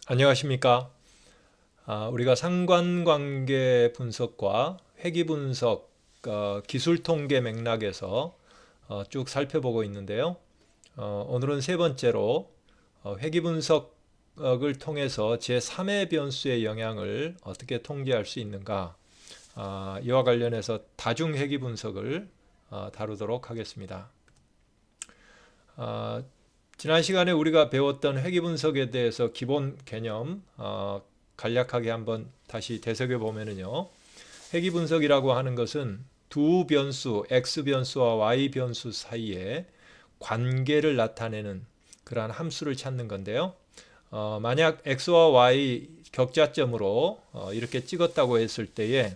안녕하십니까? 우리가 상관관계 분석과 회귀 분석, 기술 통계 맥락에서 쭉 살펴보고 있는데요. 오늘은 세 번째로 회귀 분석을 통해서 제3의 변수의 영향을 어떻게 통제할 수 있는가, 이와 관련해서 다중회귀 분석을 다루도록 하겠습니다. 어, 지난 시간에 우리가 배웠던 회귀 분석에 대해서 기본 개념 간략하게 한번 다시 되새겨 보면은요. 회귀 분석이라고 하는 것은 두 변수, x 변수와 y 변수 사이에 관계를 나타내는 그러한 함수를 찾는 건데요. 만약 x와 y 격자점으로 이렇게 찍었다고 했을 때에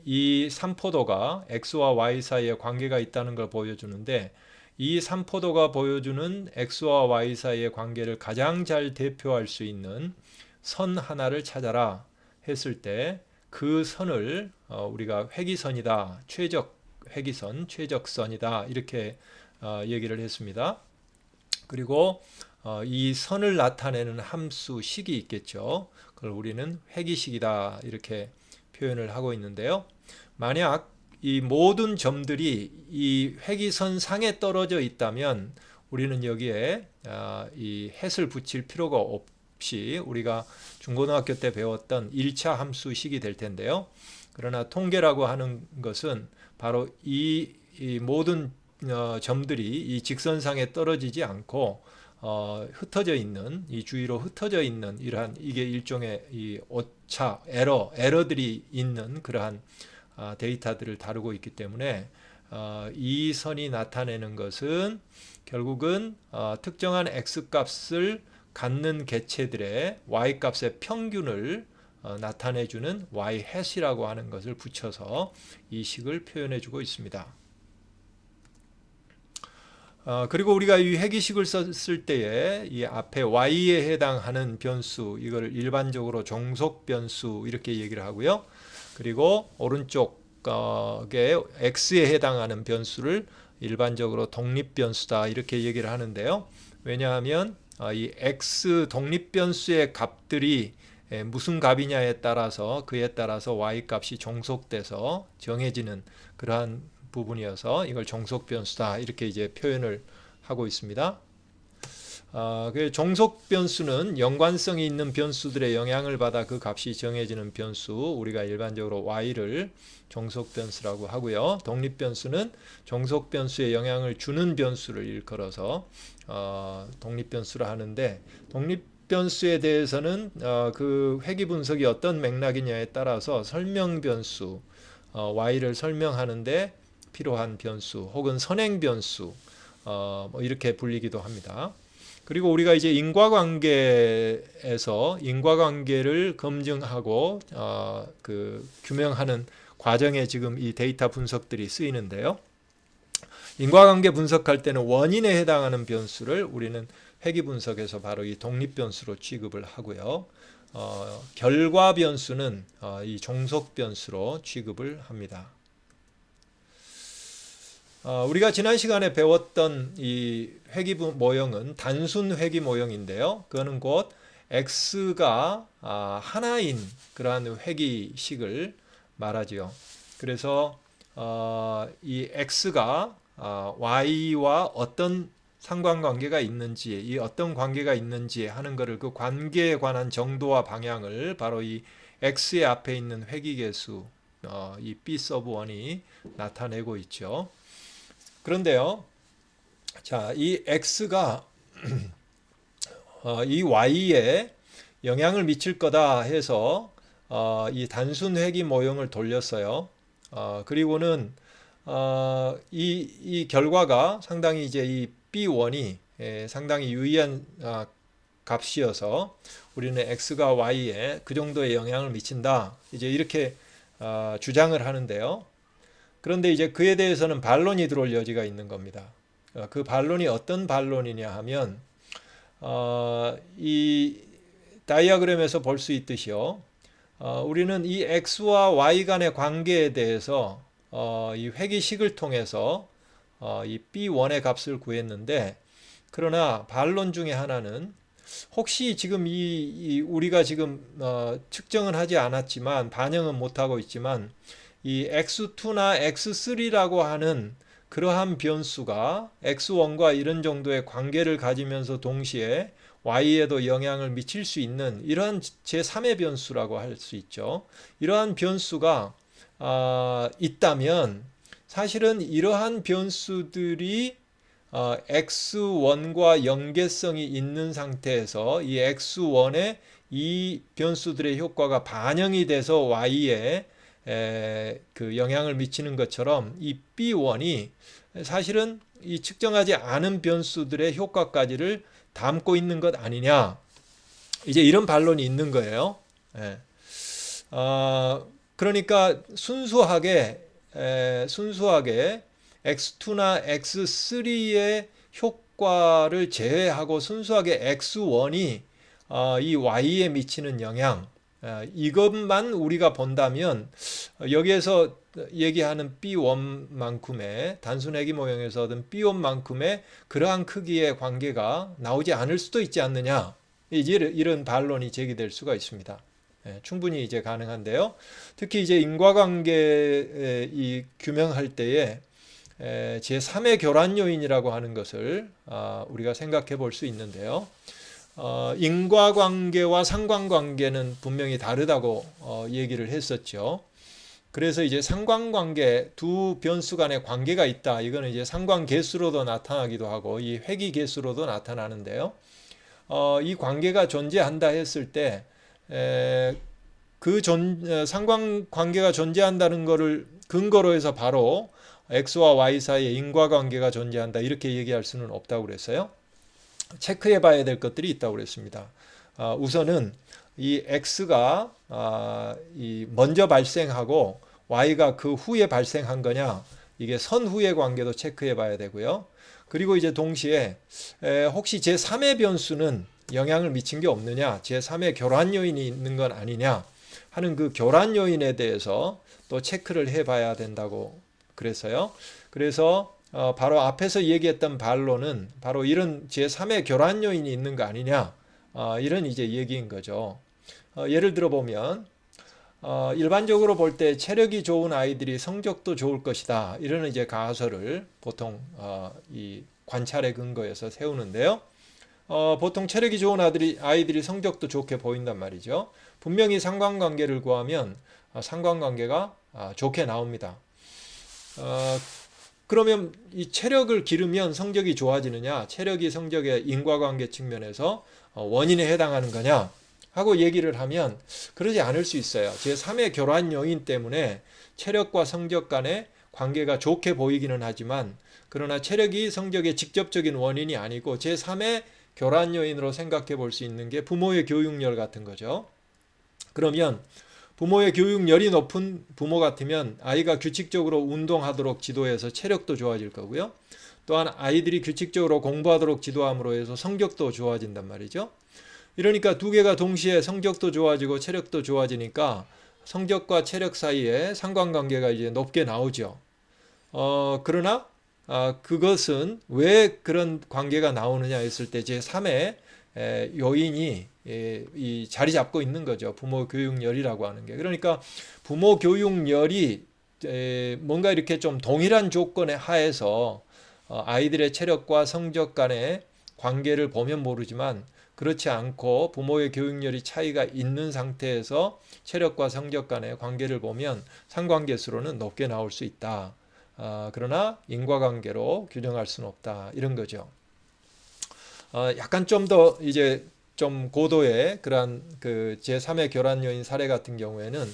이 삼포도가 x와 y 사이에 관계가 있다는 걸 보여주는데, 이 삼포도가 보여주는 x와 y 사이의 관계를 가장 잘 대표할 수 있는 선 하나를 찾아라 했을 때, 그 선을 우리가 회기선이다, 최적 회기선, 최적선이다 이렇게 얘기를 했습니다. 그리고 이 선을 나타내는 함수식이 있겠죠. 그걸 우리는 회기식이다 이렇게 표현을 하고 있는데요. 만약 이 모든 점들이 이 회기선 상에 떨어져 있다면 우리는 여기에 이 햇을 붙일 필요가 없이 우리가 중고등학교 때 배웠던 1차 함수식이 될 텐데요. 그러나 통계라고 하는 것은 바로 이 모든 점들이 이 직선상에 떨어지지 않고 흩어져 있는, 이 주위로 흩어져 있는 이러한, 이게 일종의 이 오차 에러들이 있는 그러한 데이터들을 다루고 있기 때문에 이 선이 나타내는 것은 결국은 특정한 x 값을 갖는 개체들의 y 값의 평균을 나타내주는 y hat이라고 하는 것을 붙여서 이 식을 표현해주고 있습니다. 그리고 우리가 이 회기식을 썼을 때에 이 앞에 y에 해당하는 변수, 이걸 일반적으로 종속 변수 이렇게 얘기를 하고요. 그리고 오른쪽에 x에 해당하는 변수를 일반적으로 독립 변수다 이렇게 얘기를 하는데요. 왜냐하면 이 x 독립 변수의 값들이 무슨 값이냐에 따라서, 그에 따라서 y 값이 종속돼서 정해지는 그러한 부분이어서 이걸 종속 변수다 이렇게 이제 표현을 하고 있습니다. 그 종속 변수는 연관성이 있는 변수들의 영향을 받아 그 값이 정해지는 변수, 우리가 일반적으로 y를 종속 변수라고 하고요. 독립 변수는 종속 변수에 영향을 주는 변수를 일컬어서 독립 변수라 하는데, 독립 변수에 대해서는 그 회귀 분석이 어떤 맥락이냐에 따라서 설명 변수, y를 설명하는데 필요한 변수 혹은 선행 변수, 뭐 이렇게 불리기도 합니다. 그리고 우리가 이제 인과관계에서 인과관계를 검증하고 그 규명하는 과정에 지금 이 데이터 분석들이 쓰이는데요. 인과관계 분석할 때는 원인에 해당하는 변수를 우리는 회귀 분석에서 바로 이 독립 변수로 취급을 하고요. 결과 변수는 이 종속 변수로 취급을 합니다. 우리가 지난 시간에 배웠던 이 회귀 모형은 단순 회귀 모형인데요. 그거는 곧 x가 하나인 그러한 회귀식을 말하지요. 그래서 이 x가 y와 어떤 상관관계가 있는지, 이 어떤 관계가 있는지 하는 것을, 그 관계에 관한 정도와 방향을 바로 이 x의 앞에 있는 회귀계수 이 b 서브 1이 나타내고 있죠. 그런데요, 자, 이 x가 이 y에 영향을 미칠 거다 해서 이 단순 회귀 모형을 돌렸어요. 그리고는 이 결과가 상당히 이제 이 b1이 상당히 유의한 값이어서 우리는 x가 y에 그 정도의 영향을 미친다, 이제 이렇게 주장을 하는데요. 그런데 이제 그에 대해서는 반론이 들어올 여지가 있는 겁니다. 그 반론이 어떤 반론이냐 하면, 이 다이어그램에서 볼 수 있듯이요. 우리는 이 x와 y 간의 관계에 대해서 이 회귀식을 통해서 이 b1의 값을 구했는데, 그러나 반론 중에 하나는 혹시 지금 우리가 지금 측정은 하지 않았지만 반영은 못하고 있지만 이 x2나 x3라고 하는 그러한 변수가 x1과 이런 정도의 관계를 가지면서 동시에 y에도 영향을 미칠 수 있는 이러한 제3의 변수라고 할 수 있죠. 이러한 변수가 있다면 사실은 이러한 변수들이 x1과 연계성이 있는 상태에서 이 x1에 이 변수들의 효과가 반영이 돼서 y에 그 영향을 미치는 것처럼 이 b1이 사실은 이 측정하지 않은 변수들의 효과까지를 담고 있는 것 아니냐, 이제 이런 반론이 있는 거예요. 예. 그러니까 순수하게 x2나 x3의 효과를 제외하고 순수하게 x1이 이 y에 미치는 영향, 이것만 우리가 본다면 여기에서 얘기하는 B1만큼의 단순 회귀 모형에서 얻은 B1만큼의 그러한 크기의 관계가 나오지 않을 수도 있지 않느냐, 이런 반론이 제기될 수가 있습니다. 충분히 이제 가능한데요. 특히 이제 인과관계 이 규명할 때에 제3의 교란 요인이라고 하는 것을 우리가 생각해 볼 수 있는데요. 인과관계와 상관관계는 분명히 다르다고 얘기를 했었죠. 그래서 이제 상관관계, 두 변수 간의 관계가 있다. 이거는 이제 상관계수로도 나타나기도 하고 이 회귀계수로도 나타나는데요. 이 관계가 존재한다 했을 때 상관관계가 존재한다는 것을 근거로 해서 바로 x와 y 사이에 인과관계가 존재한다 이렇게 얘기할 수는 없다고 그랬어요. 체크해 봐야 될 것들이 있다고 그랬습니다. 우선은 이 x가 먼저 발생하고 y가 그 후에 발생한 거냐, 이게 선후의 관계도 체크해 봐야 되고요. 그리고 이제 동시에 혹시 제3의 변수는 영향을 미친 게 없느냐, 제3의 교란 요인이 있는 건 아니냐 하는 그 교란 요인에 대해서 또 체크를 해 봐야 된다고 그랬어요. 그래서 바로 앞에서 얘기했던 반론은 바로 이런 제3의 교란 요인이 있는 거 아니냐, 이런 이제 얘기인 거죠. 예를 들어 보면 일반적으로 볼 때 체력이 좋은 아이들이 성적도 좋을 것이다, 이런 이제 가설을 보통 이 관찰의 근거에서 세우는데요. 보통 체력이 좋은 아이들이 성적도 좋게 보인단 말이죠. 분명히 상관관계를 구하면 상관관계가 좋게 나옵니다. 그러면 이 체력을 기르면 성적이 좋아지느냐, 체력이 성적의 인과관계 측면에서 원인에 해당하는 거냐 하고 얘기를 하면 그러지 않을 수 있어요. 제3의 교란 요인 때문에 체력과 성적 간의 관계가 좋게 보이기는 하지만, 그러나 체력이 성적의 직접적인 원인이 아니고 제3의 교란 요인으로 생각해 볼 수 있는 게 부모의 교육열 같은 거죠. 그러면 부모의 교육열이 높은 부모 같으면 아이가 규칙적으로 운동하도록 지도해서 체력도 좋아질 거고요. 또한 아이들이 규칙적으로 공부하도록 지도함으로 해서 성적도 좋아진단 말이죠. 이러니까 두 개가 동시에 성적도 좋아지고 체력도 좋아지니까 성적과 체력 사이에 상관관계가 이제 높게 나오죠. 그러나 그것은 왜 그런 관계가 나오느냐 했을 때 제3의 요인이 이 자리 잡고 있는 거죠. 부모 교육열이라고 하는 게. 그러니까 부모 교육열이 뭔가 이렇게 좀 동일한 조건에 하에서 아이들의 체력과 성적 간의 관계를 보면 모르지만, 그렇지 않고 부모의 교육열이 차이가 있는 상태에서 체력과 성적 간의 관계를 보면 상관계수로는 높게 나올 수 있다. 그러나 인과관계로 규정할 수는 없다, 이런 거죠. 약간 좀 더 이제 좀 고도의 그러한 그 제3의 교란 요인 사례 같은 경우에는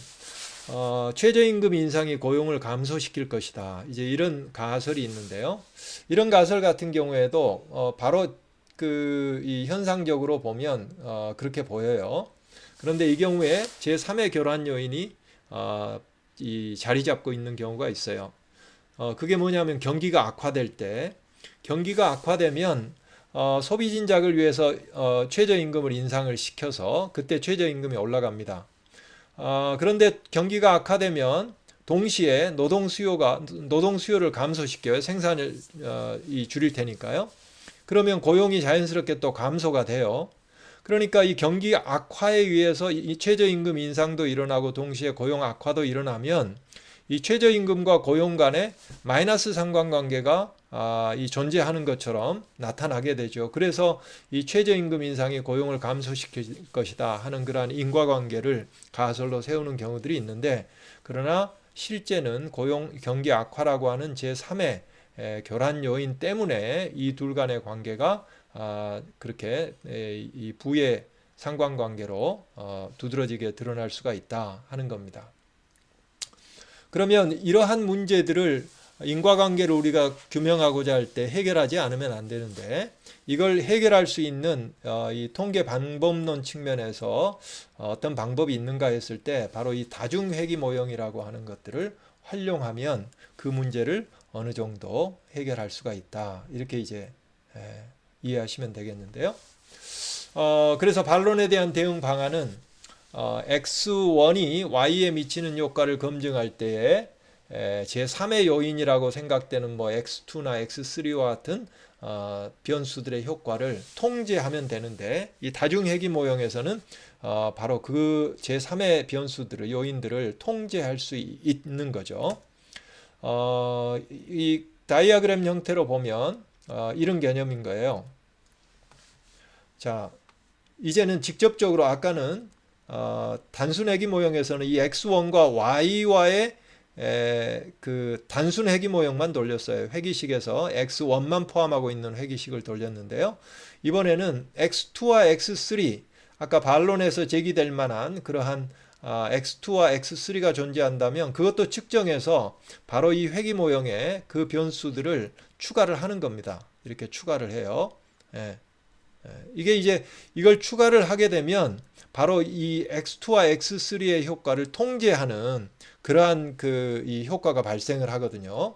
최저임금 인상이 고용을 감소시킬 것이다, 이제 이런 가설이 있는데요. 이런 가설 같은 경우에도 바로 이 현상적으로 보면 그렇게 보여요. 그런데 이 경우에 제3의 교란 요인이 이 자리 잡고 있는 경우가 있어요. 그게 뭐냐면 경기가 악화되면 소비 진작을 위해서 최저임금을 인상을 시켜서 그때 최저임금이 올라갑니다. 그런데 경기가 악화되면 동시에 노동 수요를 감소시켜요. 생산을 줄일 테니까요. 그러면 고용이 자연스럽게 또 감소가 돼요. 그러니까 이 경기 악화에 의해서 이 최저임금 인상도 일어나고 동시에 고용 악화도 일어나면 이 최저임금과 고용 간의 마이너스 상관관계가 이 존재하는 것처럼 나타나게 되죠. 그래서 이 최저임금 인상이 고용을 감소시킬 것이다 하는 그러한 인과관계를 가설로 세우는 경우들이 있는데, 그러나 실제는 경기 악화라고 하는 제3의 교란 요인 때문에 이 둘 간의 관계가 그렇게 이 부의 상관관계로 두드러지게 드러날 수가 있다 하는 겁니다. 그러면 이러한 문제들을 인과관계를 우리가 규명하고자 할 때 해결하지 않으면 안 되는데, 이걸 해결할 수 있는 이 통계 방법론 측면에서 어떤 방법이 있는가 했을 때 바로 이 다중회귀 모형이라고 하는 것들을 활용하면 그 문제를 어느 정도 해결할 수가 있다. 이렇게 이제 이해하시면 되겠는데요. 그래서 반론에 대한 대응 방안은 X1이 Y에 미치는 효과를 검증할 때에 제3의 요인이라고 생각되는 뭐 X2나 X3와 같은 변수들의 효과를 통제하면 되는데, 이 다중회귀 모형에서는 바로 그 제3의 변수들을, 요인들을 통제할 수 있는 거죠. 이 다이어그램 형태로 보면 이런 개념인 거예요. 자, 이제는 직접적으로 아까는 단순회귀 모형에서는 이 X1과 Y와의 그 단순 회귀 모형만 돌렸어요. 회귀식에서 X1만 포함하고 있는 회귀식을 돌렸는데요. 이번에는 X2와 X3, 아까 반론에서 제기될 만한 그러한 X2와 X3가 존재한다면 그것도 측정해서 바로 이 회귀 모형에 그 변수들을 추가를 하는 겁니다. 이렇게 추가를 해요. 이게 이제 이걸 추가를 하게 되면 바로 이 X2와 X3의 효과를 통제하는 그러한 이 효과가 발생을 하거든요.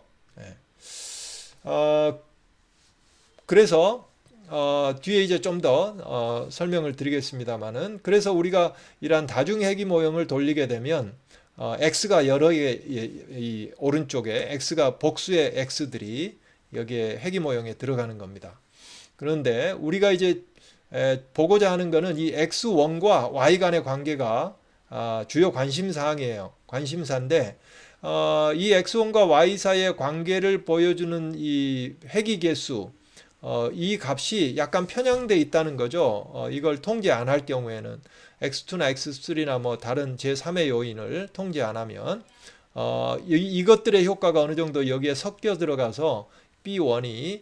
그래서 뒤에 이제 좀 더 설명을 드리겠습니다만은, 그래서 우리가 이러한 다중회귀 모형을 돌리게 되면 x가 여러 개, 이 오른쪽에 x가 복수의 x들이 여기에 회귀 모형에 들어가는 겁니다. 그런데 우리가 이제 보고자 하는 것은 이 x1과 y 간의 관계가 주요 관심사항이에요. 관심사인데 이 x1과 y 사이의 관계를 보여주는 이 회귀 개수, 이 값이 약간 편향돼 있다는 거죠. 이걸 통제 안 할 경우에는 x2나 x3나 뭐 다른 제3의 요인을 통제 안 하면 이것들의 효과가 어느 정도 여기에 섞여 들어가서 B1이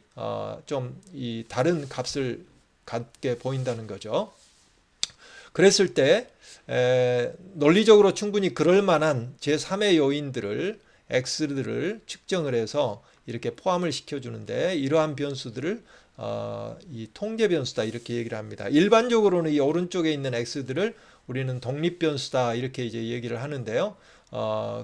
좀 이 다른 값을 갖게 보인다는 거죠. 그랬을 때 논리적으로 충분히 그럴 만한 제3의 요인들을 x들을 측정을 해서 이렇게 포함을 시켜주는데, 이러한 변수들을 이 통제 변수다 이렇게 얘기를 합니다. 일반적으로는 이 오른쪽에 있는 x들을 우리는 독립 변수다 이렇게 이제 얘기를 하는데요.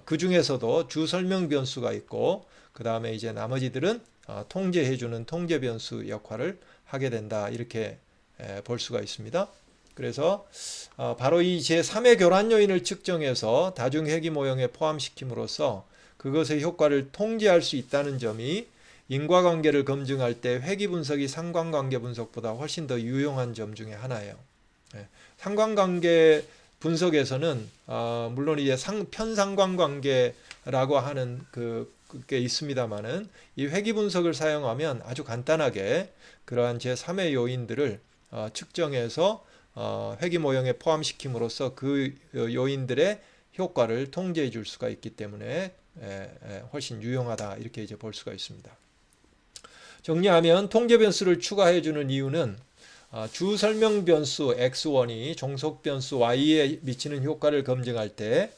그 중에서도 주 설명 변수가 있고 그 다음에 이제 나머지들은 통제해주는 통제 변수 역할을 하게 된다 이렇게 볼 수가 있습니다. 그래서 바로 이 제3의 교란 요인을 측정해서 다중회귀 모형에 포함시킴으로써 그것의 효과를 통제할 수 있다는 점이 인과관계를 검증할 때 회귀 분석이 상관관계 분석보다 훨씬 더 유용한 점 중에 하나예요. 상관관계 분석에서는 물론 이제 편상관관계라고 하는 그게 있습니다만은 이 회귀 분석을 사용하면 아주 간단하게 그러한 제3의 요인들을 측정해서 회귀 모형에 포함시킴으로써 그 요인들의 효과를 통제해 줄 수가 있기 때문에 훨씬 유용하다 이렇게 이제 볼 수가 있습니다. 정리하면 통제 변수를 추가해 주는 이유는 주 설명 변수 x1이 종속 변수 y에 미치는 효과를 검증할 때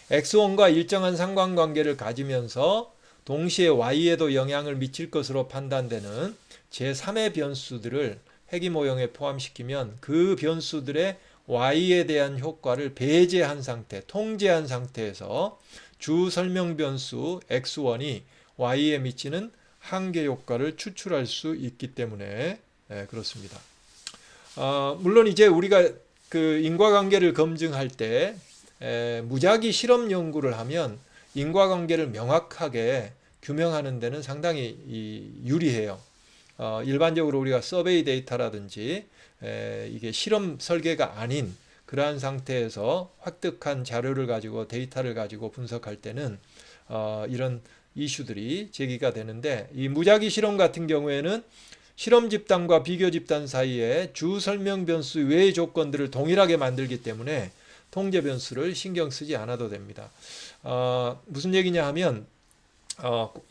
x1과 일정한 상관관계를 가지면서 동시에 y에도 영향을 미칠 것으로 판단되는 제3의 변수들을 회귀 모형에 포함시키면 그 변수들의 y에 대한 효과를 배제한 상태, 통제한 상태에서 주 설명 변수 x1이 y에 미치는 한계 효과를 추출할 수 있기 때문에 그렇습니다. 물론 이제 우리가 그 인과관계를 검증할 때 무작위 실험 연구를 하면 인과관계를 명확하게 규명하는 데는 상당히 유리해요. 일반적으로 우리가 서베이 데이터라든지 이게 실험 설계가 아닌 그러한 상태에서 획득한 자료를 가지고 데이터를 가지고 분석할 때는 이런 이슈들이 제기가 되는데, 이 무작위 실험 같은 경우에는 실험 집단과 비교 집단 사이에 주 설명 변수 외의 조건들을 동일하게 만들기 때문에 통제 변수를 신경 쓰지 않아도 됩니다. 무슨 얘기냐 하면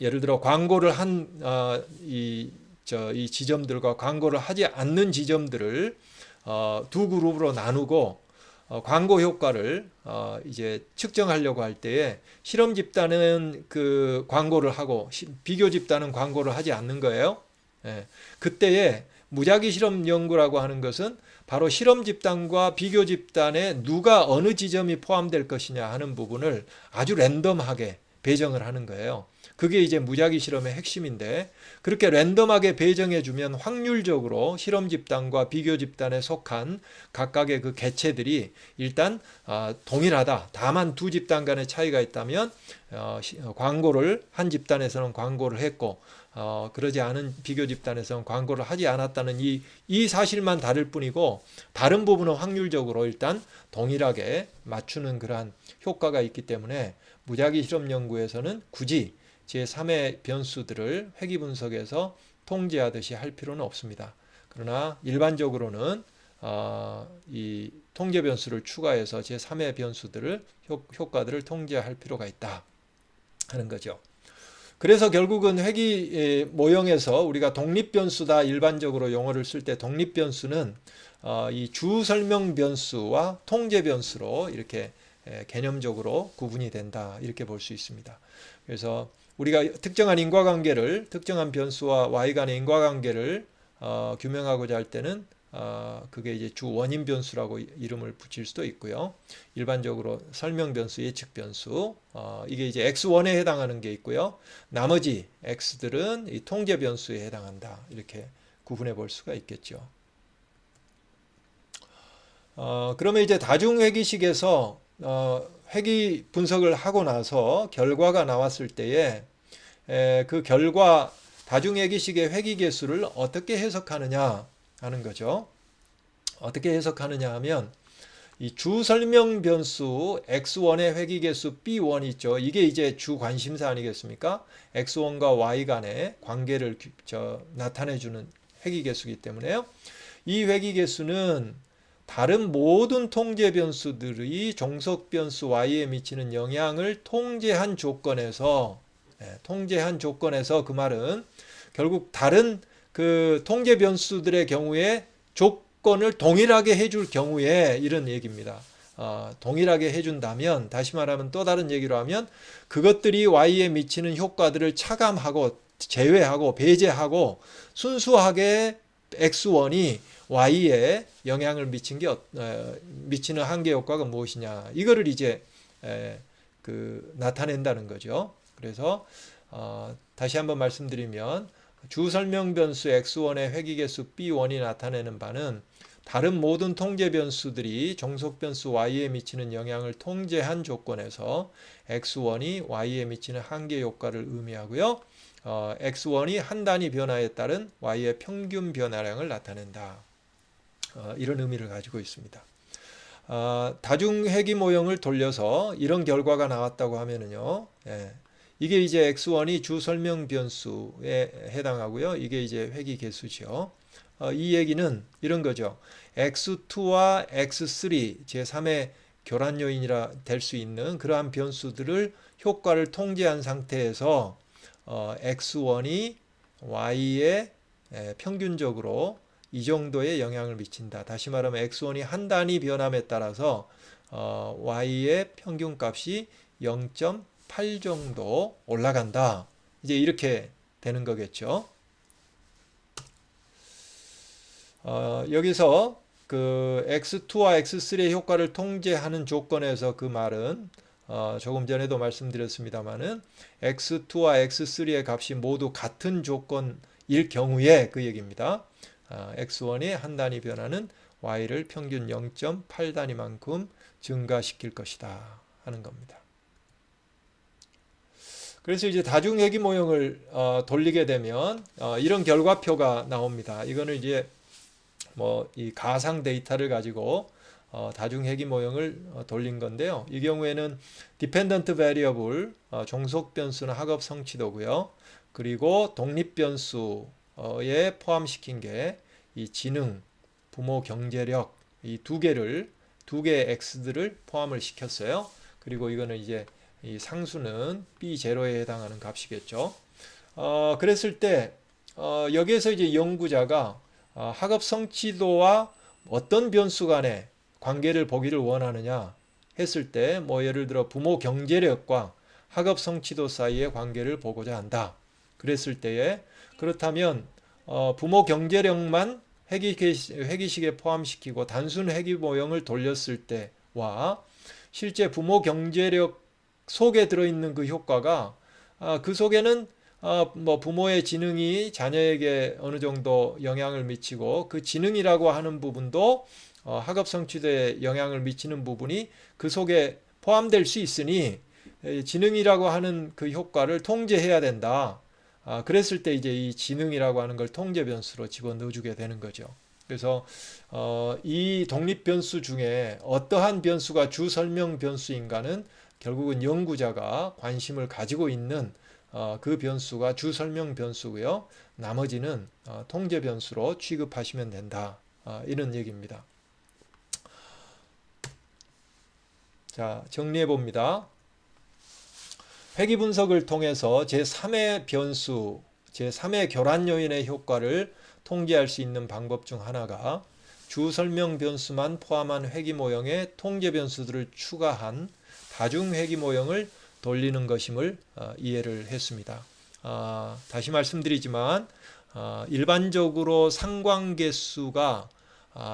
예를 들어 광고를 이 지점들과 광고를 하지 않는 지점들을 두 그룹으로 나누고 광고 효과를 이제 측정하려고 할 때에 실험 집단은 그 광고를 하고 비교 집단은 광고를 하지 않는 거예요. 예. 그때에 무작위 실험 연구라고 하는 것은 바로 실험 집단과 비교 집단에 누가 어느 지점이 포함될 것이냐 하는 부분을 아주 랜덤하게 배정을 하는 거예요. 그게 이제 무작위 실험의 핵심인데, 그렇게 랜덤하게 배정해 주면 확률적으로 실험 집단과 비교 집단에 속한 각각의 그 개체들이 일단 동일하다. 다만 두 집단 간의 차이가 있다면 광고를 한 집단에서는 광고를 했고 그러지 않은 비교 집단에서는 광고를 하지 않았다는 이 사실만 다를 뿐이고, 다른 부분은 확률적으로 일단 동일하게 맞추는 그러한 효과가 있기 때문에 무작위 실험 연구에서는 굳이 제3의 변수들을 회귀 분석에서 통제하듯이 할 필요는 없습니다. 그러나 일반적으로는 이 통제 변수를 추가해서 제3의 변수들을 효과들을 통제할 필요가 있다 하는 거죠. 그래서 결국은 회귀 모형에서 우리가 독립 변수다 일반적으로 용어를 쓸 때 독립 변수는 이 주 설명 변수와 통제 변수로 이렇게 개념적으로 구분이 된다 이렇게 볼 수 있습니다. 그래서 우리가 특정한 변수와 y 간의 인과관계를 규명하고자 할 때는 그게 이제 주 원인 변수라고 이름을 붙일 수도 있고요. 일반적으로 설명 변수, 예측 변수, 이게 이제 x1에 해당하는 게 있고요. 나머지 x들은 이 통제 변수에 해당한다. 이렇게 구분해 볼 수가 있겠죠. 그러면 이제 다중회귀식에서 회귀 분석을 하고 나서 결과가 나왔을 때에 그 결과 다중회귀식의 회귀 개수를 어떻게 해석하느냐 하는 거죠. 어떻게 해석하느냐 하면 이 주 설명 변수 x1의 회귀 개수 b1 있죠. 이게 이제 주 관심사 아니겠습니까? x1과 y 간의 관계를 나타내 주는 회귀 개수이기 때문에요. 이 회귀 개수는 다른 모든 통제 변수들이 종속 변수 y에 미치는 영향을 통제한 조건에서 그 말은 결국 다른 그 통제 변수들의 경우에 조건을 동일하게 해줄 경우에 이런 얘기입니다. 동일하게 해준다면, 다시 말하면 또 다른 얘기로 하면 그것들이 y에 미치는 효과들을 차감하고 제외하고 배제하고 순수하게 x1이 y에 영향을 미치는 한계 효과가 무엇이냐, 이거를 이제 나타낸다는 거죠. 그래서 다시 한번 말씀드리면 주 설명 변수 x1의 회귀 개수 b1이 나타내는 바는 다른 모든 통제 변수들이 종속 변수 y에 미치는 영향을 통제한 조건에서 x1이 y에 미치는 한계 효과를 의미하고요. x1이 한 단위 변화에 따른 y의 평균 변화량을 나타낸다. 이런 의미를 가지고 있습니다. 다중회귀 모형을 돌려서 이런 결과가 나왔다고 하면은요. 이게 이제 x1이 주 설명 변수에 해당하고요. 이게 이제 회귀 개수죠. 이 얘기는 이런 거죠. x2와 x3 제3의 교란 요인이라 될 수 있는 그러한 변수들을 효과를 통제한 상태에서 x1이 y에 평균적으로 이 정도의 영향을 미친다. 다시 말하면 x1이 한 단위 변함에 따라서 y의 평균값이 0.8 정도 올라간다. 이제 이렇게 되는 거겠죠. 여기서 그 x2와 x3의 효과를 통제하는 조건에서 그 말은 조금 전에도 말씀드렸습니다만은 x2와 x3의 값이 모두 같은 조건일 경우에 그 얘기입니다. x1이 한 단위 변화는 y를 평균 0.8 단위만큼 증가시킬 것이다 하는 겁니다. 그래서 이제 다중회귀 모형을 돌리게 되면 이런 결과표가 나옵니다. 이거는 이제 뭐 이 가상 데이터를 가지고 다중회귀 모형을 돌린 건데요. 이 경우에는 dependent variable 종속 변수는 학업 성취도고요. 그리고 독립 변수에 포함시킨 게 이 지능, 부모 경제력 이 두 개의 x들을 포함을 시켰어요. 그리고 이거는 이제 이 상수는 b0에 해당하는 값이겠죠. 그랬을 때 여기에서 이제 연구자가 학업 성취도와 어떤 변수 간의 관계를 보기를 원하느냐 했을 때 뭐 예를 들어 부모 경제력과 학업 성취도 사이의 관계를 보고자 한다. 그랬을 때에 그렇다면 부모 경제력만 회귀식에 포함시키고 단순 회귀 모형을 돌렸을 때와 실제 부모 경제력 속에 들어있는 그 효과가 그 속에는 뭐 부모의 지능이 자녀에게 어느 정도 영향을 미치고 그 지능이라고 하는 부분도 학업 성취도에 영향을 미치는 부분이 그 속에 포함될 수 있으니 지능이라고 하는 그 효과를 통제해야 된다. 그랬을 때 이제 이 지능이라고 하는 걸 통제 변수로 집어넣어주게 되는 거죠. 그래서 이 독립 변수 중에 어떠한 변수가 주 설명 변수인가는 결국은 연구자가 관심을 가지고 있는 그 변수가 주 설명 변수고요. 나머지는 통제 변수로 취급하시면 된다. 이런 얘기입니다. 자, 정리해 봅니다. 회귀 분석을 통해서 제3의 변수, 제3의 교란 요인의 효과를 통제할 수 있는 방법 중 하나가 주 설명 변수만 포함한 회귀 모형에 통제 변수들을 추가한 다중 회귀 모형을 돌리는 것임을 이해를 했습니다. 다시 말씀드리지만 일반적으로 상관계수가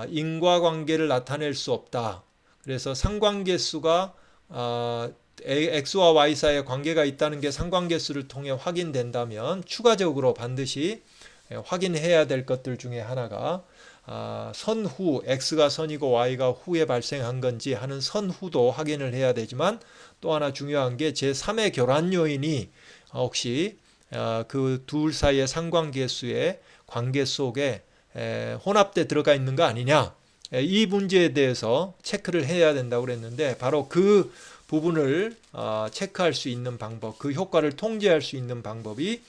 인과관계를 나타낼 수 없다. 그래서 상관계수가 x와 y 사이에 관계가 있다는 게 상관계수를 통해 확인된다면 추가적으로 반드시 확인해야 될 것들 중에 하나가 선후 x가 선이고 y가 후에 발생한 건지 하는 선후도 확인을 해야 되지만 또 하나 중요한 게 제3의 교란 요인이 혹시 그 둘 사이의 상관계수의 관계 속에 혼합돼 들어가 있는 거 아니냐, 이 문제에 대해서 체크를 해야 된다고 그랬는데 바로 그 부분을 체크할 수 있는 방법, 그 효과를 통제할 수 있는 방법이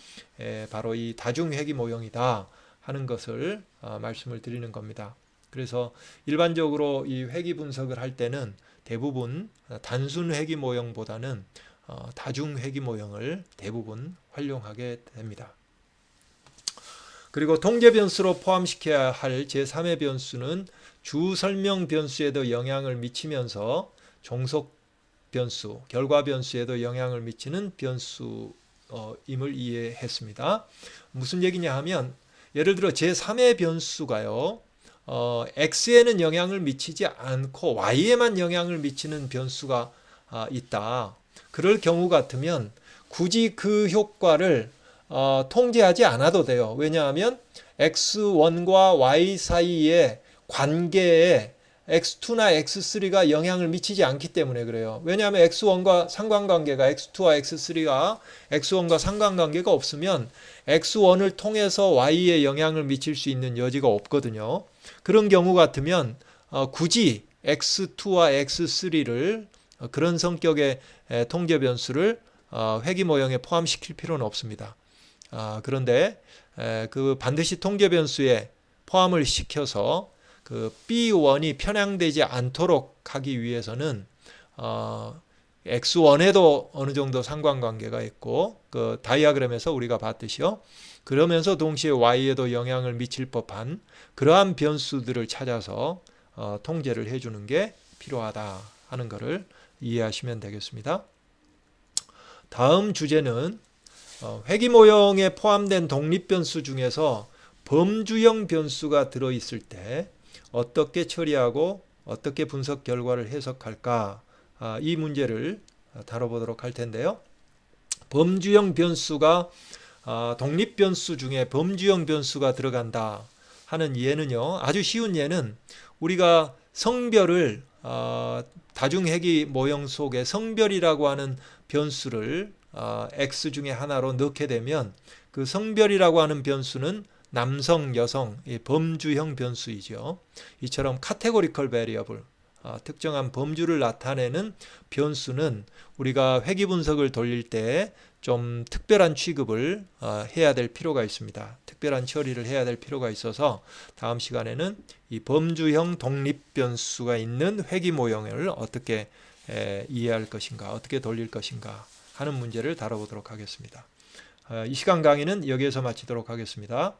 바로 이 다중회귀 모형이다 하는 것을 말씀을 드리는 겁니다. 그래서 일반적으로 이 회귀 분석을 할 때는 대부분 단순 회귀 모형보다는 다중회귀 모형을 대부분 활용하게 됩니다. 그리고 통제 변수로 포함시켜야 할 제3의 변수는 주 설명 변수에도 영향을 미치면서 종속 변수, 결과 변수에도 영향을 미치는 변수임을 이해했습니다. 무슨 얘기냐 하면 예를 들어 제3의 변수가요, x에는 영향을 미치지 않고 y에만 영향을 미치는 변수가 있다. 그럴 경우 같으면 굳이 그 효과를 통제하지 않아도 돼요. 왜냐하면 x1과 y 사이의 관계에 x2나 x3가 영향을 미치지 않기 때문에 그래요. 왜냐하면 x1과 상관관계가 x2와 x3가 x1과 상관관계가 없으면 x1을 통해서 y에 영향을 미칠 수 있는 여지가 없거든요. 그런 경우 같으면 굳이 x2와 x3를 그런 성격의 통제 변수를 회귀 모형에 포함시킬 필요는 없습니다. 그런데 그 반드시 통제 변수에 포함을 시켜서 그 B1이 편향되지 않도록 하기 위해서는 X1에도 어느 정도 상관관계가 있고 그 다이아그램에서 우리가 봤듯이요. 그러면서 동시에 Y에도 영향을 미칠 법한 그러한 변수들을 찾아서 통제를 해주는 게 필요하다 하는 것을 이해하시면 되겠습니다. 다음 주제는 회귀 모형에 포함된 독립 변수 중에서 범주형 변수가 들어있을 때 어떻게 처리하고 어떻게 분석 결과를 해석할까, 이 문제를 다뤄보도록 할 텐데요. 범주형 변수가 독립 변수 중에 범주형 변수가 들어간다 하는 예는요, 아주 쉬운 예는 우리가 성별을 다중회귀 모형 속에 성별이라고 하는 변수를 x 중에 하나로 넣게 되면 그 성별이라고 하는 변수는 남성, 여성, 범주형 변수이죠. 이처럼 카테고리컬 베리어블, 특정한 범주를 나타내는 변수는 우리가 회귀 분석을 돌릴 때 좀 특별한 취급을 해야 될 필요가 있습니다. 특별한 처리를 해야 될 필요가 있어서 다음 시간에는 이 범주형 독립 변수가 있는 회귀 모형을 어떻게 이해할 것인가, 어떻게 돌릴 것인가 하는 문제를 다뤄보도록 하겠습니다. 이 시간 강의는 여기에서 마치도록 하겠습니다.